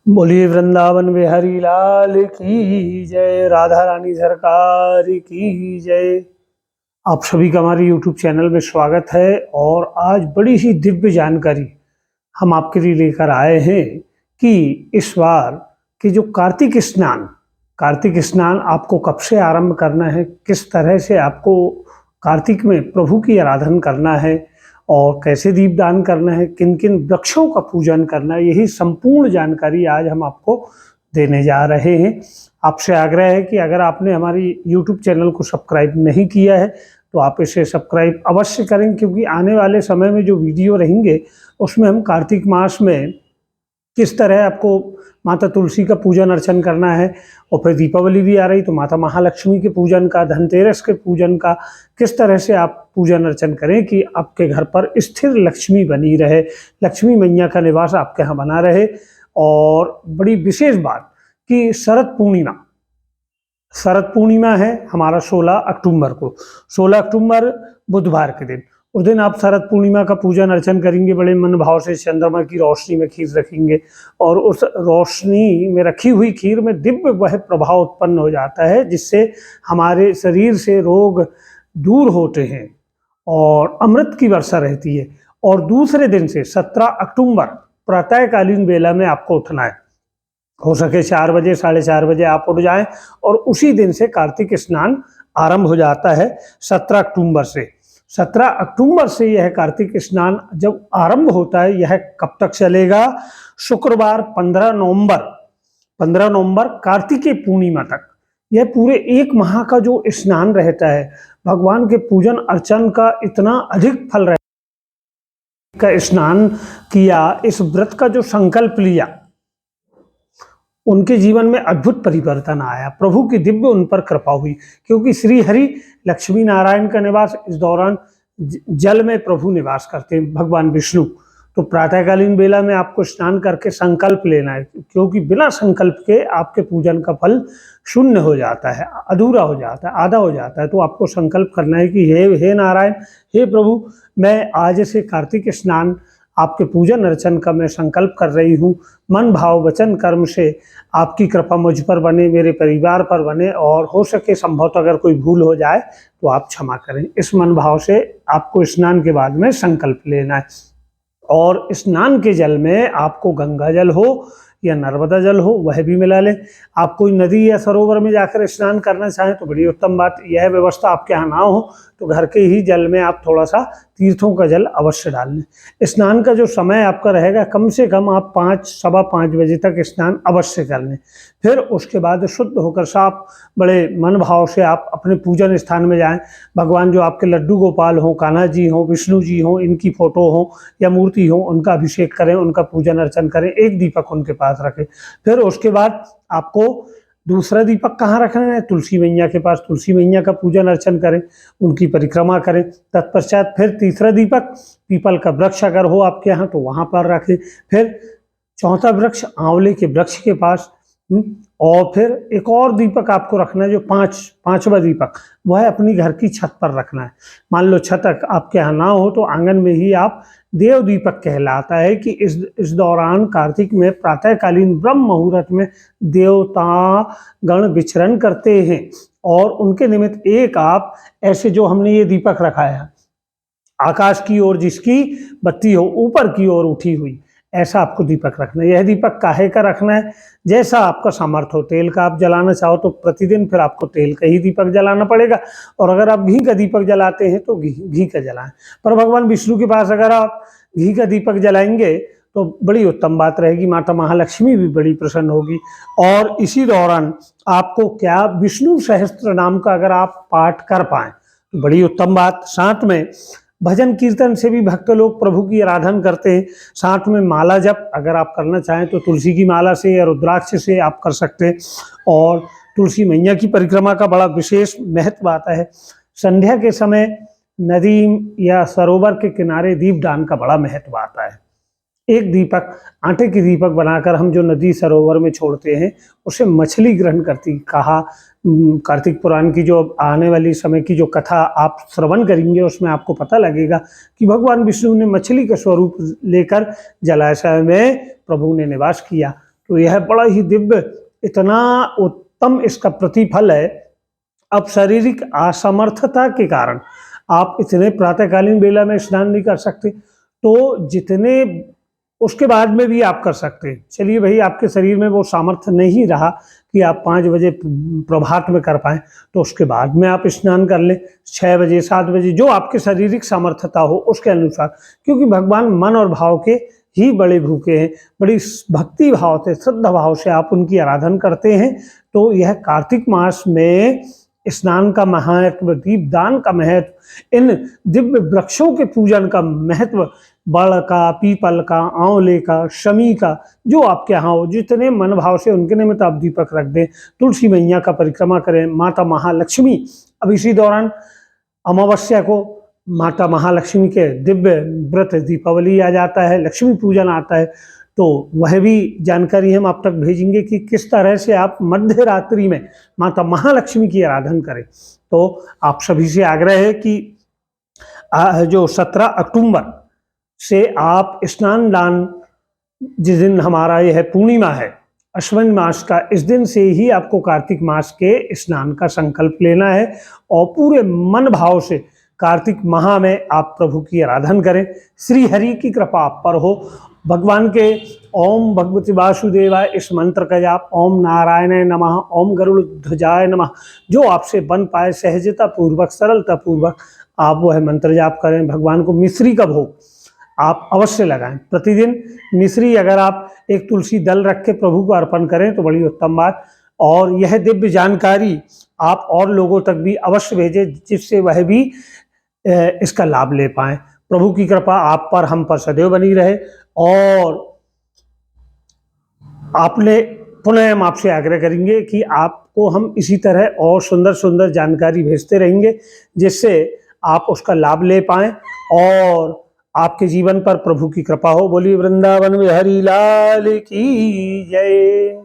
बोलिए वृंदावन बिहारी लाल की जय, राधा रानी सरकार की जय। आप सभी का हमारे YouTube चैनल में स्वागत है। और आज बड़ी ही दिव्य जानकारी हम आपके लिए लेकर आए हैं कि इस बार के जो कार्तिक स्नान आपको कब से आरंभ करना है, किस तरह से आपको कार्तिक में प्रभु की आराधना करना है और कैसे दीपदान करना है, किन किन वृक्षों का पूजन करना है, यही संपूर्ण जानकारी आज हम आपको देने जा रहे हैं। आपसे आग्रह है कि अगर आपने हमारी YouTube चैनल को सब्सक्राइब नहीं किया है तो आप इसे सब्सक्राइब अवश्य करें, क्योंकि आने वाले समय में जो वीडियो रहेंगे उसमें हम कार्तिक मास में किस तरह आपको माता तुलसी का पूजन अर्चन करना है, और फिर दीपावली भी आ रही तो माता महालक्ष्मी के पूजन का, धनतेरस के पूजन का किस तरह से आप पूजन अर्चन करें कि आपके घर पर स्थिर लक्ष्मी बनी रहे, लक्ष्मी मैया का निवास आपके यहाँ बना रहे। और बड़ी विशेष बात कि शरद पूर्णिमा है हमारा 16 अक्टूबर को, 16 अक्टूबर बुधवार के दिन। उस दिन आप शरद पूर्णिमा का पूजन अर्चन करेंगे, बड़े मन भाव से चंद्रमा की रोशनी में खीर रखेंगे, और उस रोशनी में रखी हुई खीर में दिव्य वह प्रभाव उत्पन्न हो जाता है जिससे हमारे शरीर से रोग दूर होते हैं और अमृत की वर्षा रहती है। और दूसरे दिन से 17 अक्टूबर प्रातःकालीन बेला में आपको उठना है, हो सके 4 बजे 4:30 बजे आप उठ जाएं, और उसी दिन से कार्तिक स्नान आरंभ हो जाता है 17 अक्टूबर से। 17 अक्टूबर से यह कार्तिक स्नान जब आरंभ होता है, यह कब तक चलेगा? शुक्रवार 15 नवंबर कार्तिकी पूर्णिमा तक। यह पूरे 1 माह का जो स्नान रहता है, भगवान के पूजन अर्चन का इतना अधिक फल रहता है का स्नान किया, इस व्रत का जो संकल्प लिया, उनके जीवन में अद्भुत परिवर्तन आया, प्रभु की दिव्य उन पर कृपा हुई। क्योंकि श्री हरि लक्ष्मी नारायण का निवास इस दौरान जल में प्रभु निवास करते हैं, भगवान विष्णु। तो प्रातःकालीन बेला में आपको स्नान करके संकल्प लेना है, क्योंकि बिना संकल्प के आपके पूजन का फल शून्य हो जाता है, अधूरा हो जाता है, आधा हो जाता है। तो आपको संकल्प करना है कि हे नारायण, हे प्रभु, मैं आज से कार्तिक स्नान आपके पूजन अर्चन का मैं संकल्प कर रही हूँ। मन भाव वचन कर्म से आपकी कृपा मुझ पर बने, मेरे परिवार पर बने, और हो सके संभवतः अगर कोई भूल हो जाए तो आप क्षमा करें। इस मन भाव से आपको स्नान के बाद में संकल्प लेना है। और स्नान के जल में आपको गंगा जल हो या नर्मदा जल हो वह भी मिला लें। आप कोई नदी या सरोवर में जाकर स्नान करना चाहें तो बड़ी उत्तम बात। यह व्यवस्था आपके यहाँ ना हो तो घर के ही जल में आप थोड़ा सा तीर्थों का जल अवश्य डाल लें। स्नान का जो समय आपका रहेगा, कम से कम आप 5, सवा 5 बजे तक स्नान अवश्य कर लें। फिर उसके बाद शुद्ध होकर साफ बड़े मन भाव से आप अपने पूजन स्थान में जाएं। भगवान जो आपके लड्डू गोपाल हों, कान्हा जी हों, विष्णु जी हों, इनकी फोटो हो या मूर्ति हो, उनका अभिषेक करें, उनका पूजन अर्चन करें, एक दीपक उनके पास रखें। फिर उसके बाद आपको दूसरा दीपक कहाँ रखना है? तुलसी मैया के पास। तुलसी मैया का पूजन अर्चन करें, उनकी परिक्रमा करें। तत्पश्चात फिर तीसरा दीपक पीपल का वृक्ष अगर हो आपके यहाँ तो वहाँ पर रखें। फिर चौथा वृक्ष आंवले के वृक्ष के पास। और फिर एक और दीपक आपको रखना है, जो पांचवा दीपक, वह अपनी घर की छत पर रखना है। मान लो छत आपके यहाँ ना हो तो आंगन में ही आप देव दीपक कहलाता है कि इस दौरान कार्तिक में प्रातःकालीन ब्रह्म मुहूर्त में देवता गण विचरण करते हैं, और उनके निमित्त एक आप ऐसे जो हमने ये दीपक रखा है, आकाश की ओर जिसकी बत्ती हो ऊपर की ओर उठी हुई, ऐसा आपको दीपक रखना है। यह दीपक काहे का रखना है? जैसा आपका सामर्थ्य हो। तेल का आप जलाना चाहो तो प्रतिदिन फिर आपको तेल का ही दीपक जलाना पड़ेगा, और अगर आप घी का दीपक जलाते हैं तो घी का जलाएं। पर भगवान विष्णु के पास अगर आप घी का दीपक जलाएंगे तो बड़ी उत्तम बात रहेगी, माता महालक्ष्मी भी बड़ी प्रसन्न होगी। और इसी दौरान आपको क्या, विष्णु सहस्त्र नाम का अगर आप पाठ कर पाएं तो बड़ी उत्तम बात। साथ में भजन कीर्तन से भी भक्त लोग प्रभु की आराधना करते हैं। साथ में माला जप अगर आप करना चाहें तो तुलसी की माला से या रुद्राक्ष से आप कर सकते हैं। और तुलसी मैया की परिक्रमा का बड़ा विशेष महत्व आता है। संध्या के समय नदी या सरोवर के किनारे दीपदान का बड़ा महत्व आता है। एक दीपक, आटे की दीपक बनाकर हम जो नदी सरोवर में छोड़ते हैं उसे मछली ग्रहण करती। कहा कार्तिक पुराण की जो आने वाली समय की जो कथा आप श्रवण करेंगे उसमें आपको पता लगेगा कि भगवान विष्णु ने मछली का स्वरूप लेकर जलाशय में प्रभु ने निवास किया। तो यह बड़ा ही दिव्य, इतना उत्तम इसका प्रतिफल है। अब शारीरिक असमर्थता के कारण आप इतने प्रातःकालीन बेला में स्नान नहीं कर सकते, तो जितने उसके बाद में भी आप कर सकते हैं। चलिए भाई, आपके शरीर में वो सामर्थ्य नहीं रहा कि आप 5 बजे प्रभात में कर पाएँ, तो उसके बाद में आप स्नान कर लें, 6 बजे, 7 बजे, जो आपके शारीरिक सामर्थ्यता हो उसके अनुसार। क्योंकि भगवान मन और भाव के ही बड़े भूखे हैं, बड़ी भक्ति भाव से, श्रद्धा भाव से आप उनकी आराधना करते हैं। तो यह कार्तिक मास में स्नान का महत्व, दीपदान का महत्व, इन दिव्य वृक्षों के पूजन का महत्व, बड़ का, पीपल का, आंवले का, शमी का, जो आपके यहाँ हो, जितने मन भाव से उनके निमित्त आप दीपक रख दें। तुलसी मैया का परिक्रमा करें, माता महालक्ष्मी। अब इसी दौरान अमावस्या को माता महालक्ष्मी के दिव्य व्रत दीपावली आ जाता है, लक्ष्मी पूजन आता है, तो वह भी जानकारी हम आप तक भेजेंगे कि किस तरह से आप मध्य रात्रि में माता महालक्ष्मी की आराधना करें। तो आप सभी से आग्रह है कि जो 17 अक्टूबर से आप स्नान दान, जिस दिन हमारा यह पूर्णिमा है अश्विन मास का, इस दिन से ही आपको कार्तिक मास के स्नान का संकल्प लेना है और पूरे मन भाव से कार्तिक माह में आप प्रभु की आराधना करें। श्री हरि की कृपा आप पर हो। भगवान के ओम भगवती वासुदेवाय इस मंत्र का जाप, ओम नारायणाय नमः, ओम गरुड़ ध्वजाय नमः, जो आपसे बन पाए सहजता पूर्वक, सरलता पूर्वक आप वह मंत्र जाप करें। भगवान को मिश्री का भोग आप अवश्य लगाएं प्रतिदिन। मिश्री अगर आप एक तुलसी दल रख के प्रभु को अर्पण करें तो बड़ी उत्तम बात। और यह दिव्य जानकारी आप और लोगों तक भी अवश्य भेजें, जिससे वह भी इसका लाभ ले पाएं। प्रभु की कृपा आप पर, हम पर सदैव बनी रहे। और आपने पुनः हम आपसे आग्रह करेंगे कि आपको हम इसी तरह और सुंदर सुंदर जानकारी भेजते रहेंगे, जिससे आप उसका लाभ ले पाएं और आपके जीवन पर प्रभु की कृपा हो। बोलिए वृंदावन बिहारी लाल की जय।